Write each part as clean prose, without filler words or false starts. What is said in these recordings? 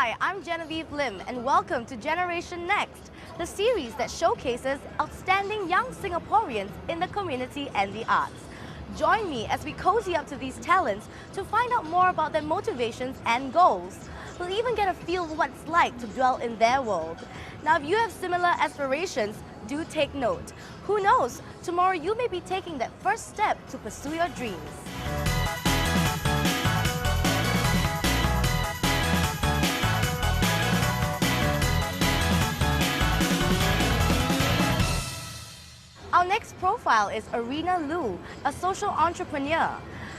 Hi, I'm Genevieve Lim and welcome to Generation Next, the series that showcases outstanding young Singaporeans in the community and the arts. Join me as we cozy up to these talents to find out more about their motivations and goals. We'll even get a feel of what it's like to dwell in their world. Now, if you have similar aspirations, do take note. Who knows, tomorrow you may be taking that first step to pursue your dreams. Our next profile is Arena Lu, a social entrepreneur.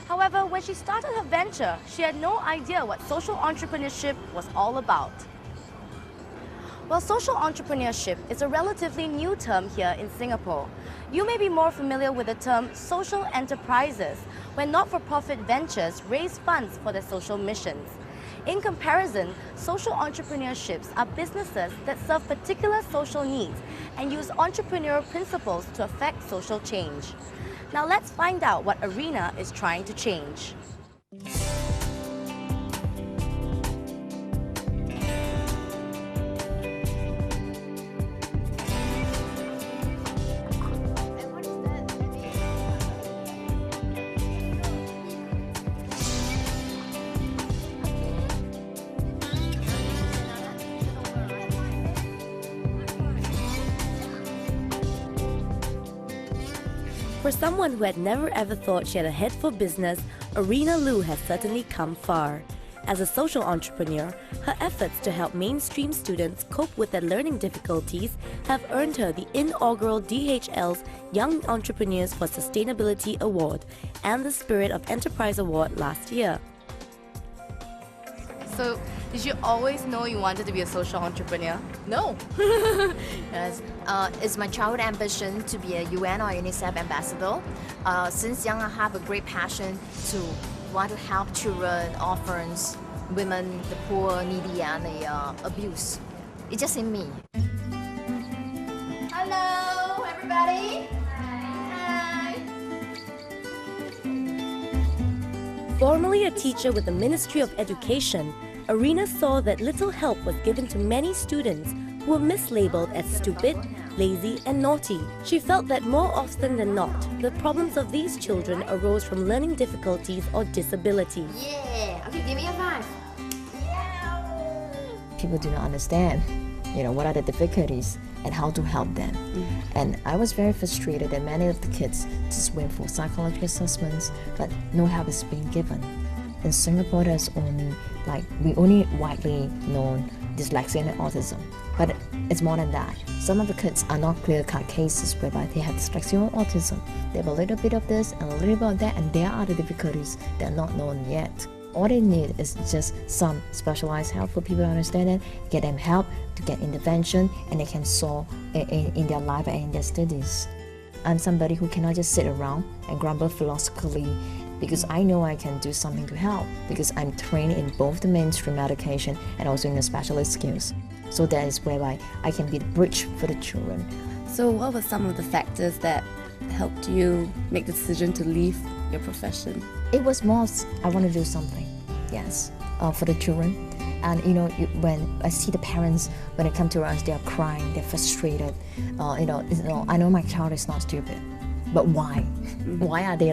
However, when she started her venture, she had no idea what social entrepreneurship was all about. While social entrepreneurship is a relatively new term here in Singapore, you may be more familiar with the term social enterprises, where not-for-profit ventures raise funds for their social missions. In comparison, social entrepreneurships are businesses that serve particular social needs and use entrepreneurial principles to affect social change. Now let's find out what Arena is trying to change. For someone who had never ever thought she had a head for business, Arena Lu has certainly come far. As a social entrepreneur, her efforts to help mainstream students cope with their learning difficulties have earned her the inaugural DHL's Young Entrepreneurs for Sustainability Award and the Spirit of Enterprise Award last year. So, did you always know you wanted to be a social entrepreneur? No. Yes. It's my childhood ambition to be a UN or UNICEF ambassador. Since young, I have a great passion to want to help children, orphans, women, the poor, needy, and the abused. It's just in me. Hello, everybody. Hi. Formerly a teacher with the Ministry of Education, Arena saw that little help was given to many students who were mislabeled as stupid, lazy and naughty. She felt that more often than not, the problems of these children arose from learning difficulties or disabilities. Yeah. Okay, give me a 5. People do not understand, what are the difficulties and how to help them. And I was very frustrated that many of the kids just went for psychology assessments, but no help is being given. In Singapore, there's we only widely known dyslexia and autism, but it's more than that. Some of the kids are not clear-cut cases whereby they have dyslexia or autism. They have a little bit of this and a little bit of that, and there are the difficulties that are not known yet. All they need is just some specialized help for people to understand it, get them help to get intervention, and they can solve in their life and in their studies. I'm somebody who cannot just sit around and grumble philosophically, because I know I can do something to help, because I'm trained in both the mainstream education and also in the specialist skills. So that is whereby I can be the bridge for the children. So what were some of the factors that helped you make the decision to leave your profession? It was more, I want to do something, yes, for the children. And when I see the parents, when they come to us, they are crying, they're frustrated. I know my child is not stupid, but why? Why are they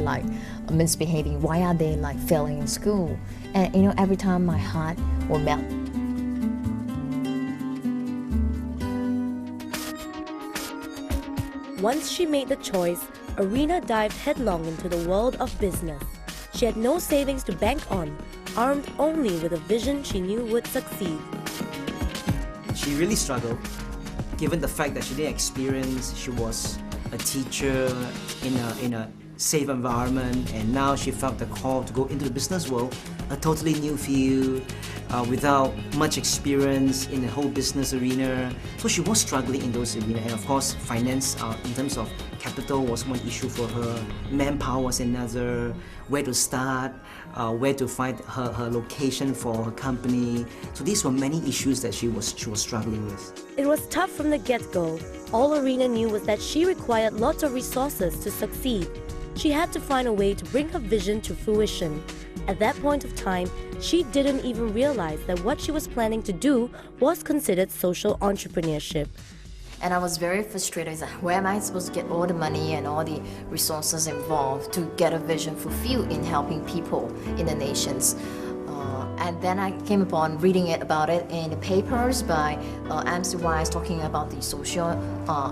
misbehaving? Why are they failing in school? And every time my heart will melt. Once she made the choice, Arena dived headlong into the world of business. She had no savings to bank on, armed only with a vision she knew would succeed. She really struggled, given the fact that she didn't experience, she was a teacher in a safe environment, and now she felt the call to go into the business world, a totally new field, without much experience in the whole business arena. So she was struggling in those arenas, and of course finance in terms of capital was one issue for her, manpower was another, where to start, where to find her location for her company. So these were many issues that she was struggling with. It was tough from the get-go. All Arena knew was that she required lots of resources to succeed. she had to find a way to bring her vision to fruition. At that point of time, she didn't even realize that what she was planning to do was considered social entrepreneurship. And I was very frustrated. Like, where am I supposed to get all the money and all the resources involved to get a vision fulfilled in helping people in the nations? And then I came upon reading about it in the papers by MC Wise talking about the social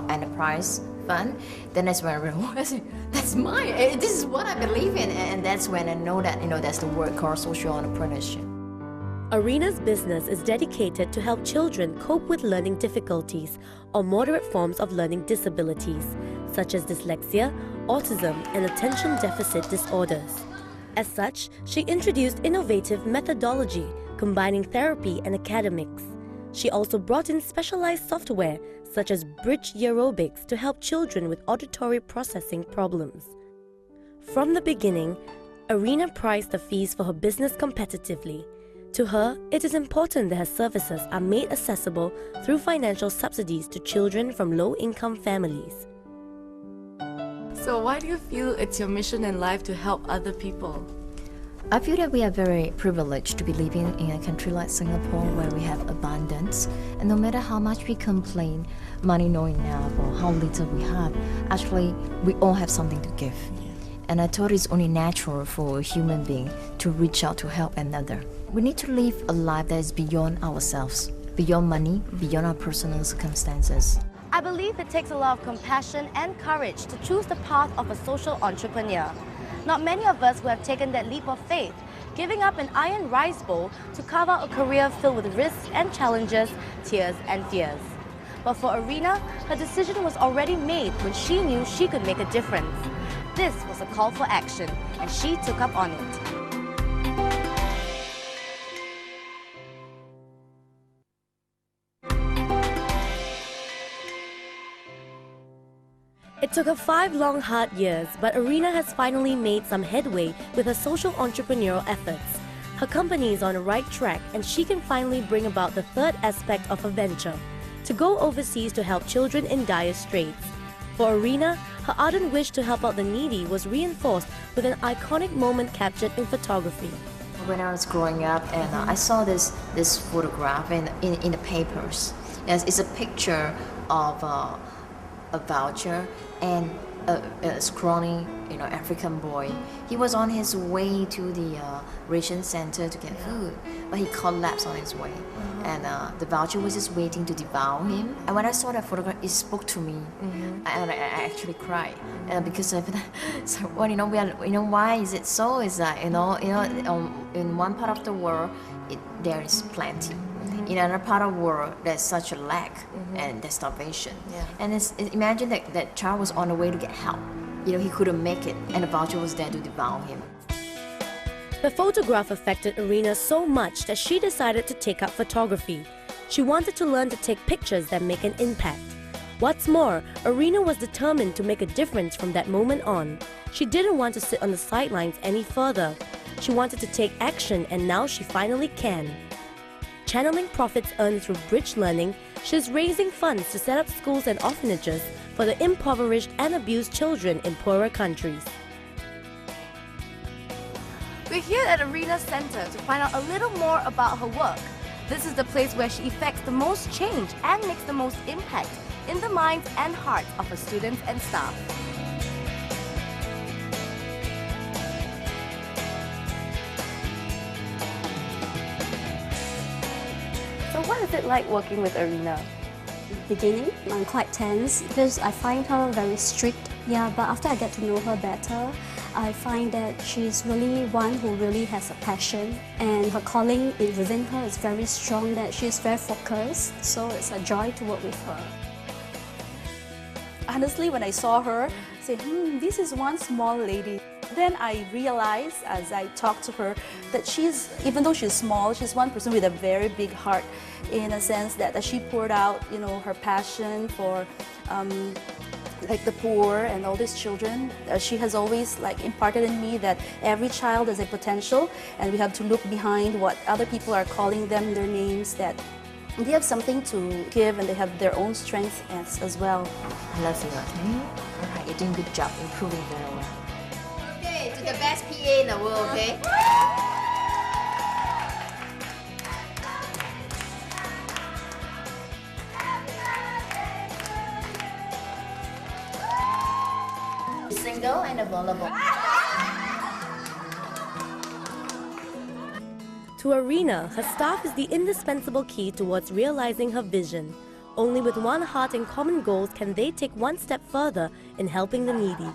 enterprise fund. Then that's when I realized that's mine. This is what I believe in, and that's when I know that that's the word called social entrepreneurship. Arena's business is dedicated to help children cope with learning difficulties or moderate forms of learning disabilities, such as dyslexia, autism, and attention deficit disorders. As such, she introduced innovative methodology, combining therapy and academics. She also brought in specialized software, such as bridge aerobics, to help children with auditory processing problems. From the beginning, Arena priced the fees for her business competitively. To her, it is important that her services are made accessible through financial subsidies to children from low-income families. So why do you feel it's your mission in life to help other people? I feel that we are very privileged to be living in a country like Singapore where we have abundance, and no matter how much we complain, money not enough or how little we have, actually we all have something to give. And I thought it's only natural for a human being to reach out to help another. We need to live a life that is beyond ourselves, beyond money, beyond our personal circumstances. I believe it takes a lot of compassion and courage to choose the path of a social entrepreneur. Not many of us who have taken that leap of faith, giving up an iron rice bowl to carve out a career filled with risks and challenges, tears and fears. But for Arena, her decision was already made when she knew she could make a difference. This was a call for action, and she took up on it. It took her 5 long, hard years, but Arena has finally made some headway with her social entrepreneurial efforts. Her company is on the right track, and she can finally bring about the third aspect of her venture, to go overseas to help children in dire straits. For Arena, her ardent wish to help out the needy was reinforced with an iconic moment captured in photography. When I was growing up, and I saw this photograph in the papers. Yes, it's a picture of a voucher and a scrawny, African boy. He was on his way to the ration center to get food, but he collapsed on his way, and the voucher was just waiting to devour him. And when I saw that photograph, it spoke to me, and I actually cried, because of that. So, why is it so? Is that in one part of the world, there is plenty. In another part of the world, there's such a lack and there's starvation. And imagine that child was on the way to get help. He couldn't make it, and the voucher was there to devour him. The photograph affected Arena so much that she decided to take up photography. She wanted to learn to take pictures that make an impact. What's more, Arena was determined to make a difference from that moment on. She didn't want to sit on the sidelines any further. She wanted to take action, and now she finally can. Channeling profits earned through bridge learning, she is raising funds to set up schools and orphanages for the impoverished and abused children in poorer countries. We're here at Arena Center to find out a little more about her work. This is the place where she effects the most change and makes the most impact in the minds and hearts of her students and staff. So what is it like working with Arena? Beginning, I'm quite tense because I find her very strict. Yeah, but after I get to know her better, I find that she's really one who really has a passion, and her calling within her is very strong, that she's very focused, so it's a joy to work with her. Honestly, when I saw her, I said, this is one small lady. Then I realized as I talked to her that even though she's small, she's one person with a very big heart, in a sense that she poured out, her passion for like the poor and all these children. She has always imparted in me that every child has a potential, and we have to look behind what other people are calling them, their names, that they have something to give and they have their own strengths as well. I love you, okay? Alright, you're doing a good job, improving very well. Arena Wu, okay? Single and vulnerable. To Arena, her staff is the indispensable key towards realizing her vision. Only with one heart and common goals can they take one step further in helping the needy.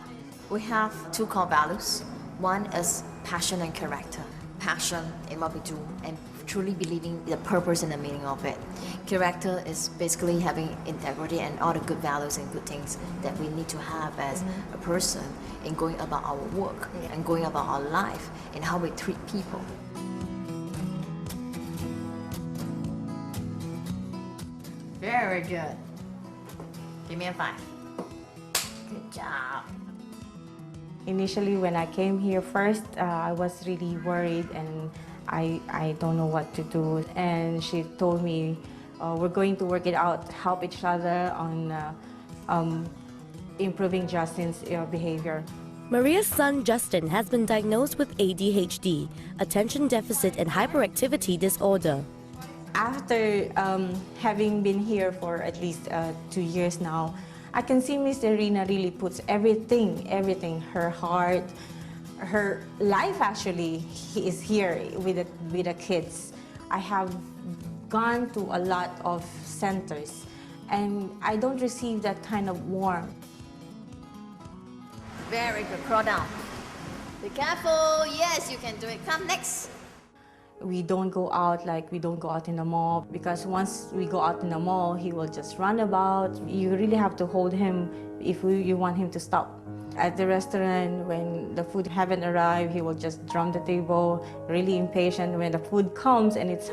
We have two core values. One is passion and character. Passion in what we do and truly believing the purpose and the meaning of it. Character is basically having integrity and all the good values and good things that we need to have as a person in going about our work and going about our life and how we treat people. Very good. Give me a 5. Good job. Initially, when I came here first, I was really worried and I don't know what to do. And she told me, we're going to work it out, help each other on improving Justin's behavior. Maria's son Justin has been diagnosed with ADHD, attention deficit and hyperactivity disorder. After having been here for at least 2 years now, I can see Miss Arena really puts everything, her heart, her life actually is here with the kids. I have gone to a lot of centers and I don't receive that kind of warmth. Very good. Crawl down. Be careful. Yes, you can do it. Come next. We don't go out in the mall because once we go out in the mall, he will just run about. You really have to hold him if you want him to stop. At the restaurant, when the food haven't arrived, he will just drum the table, really impatient when the food comes and it's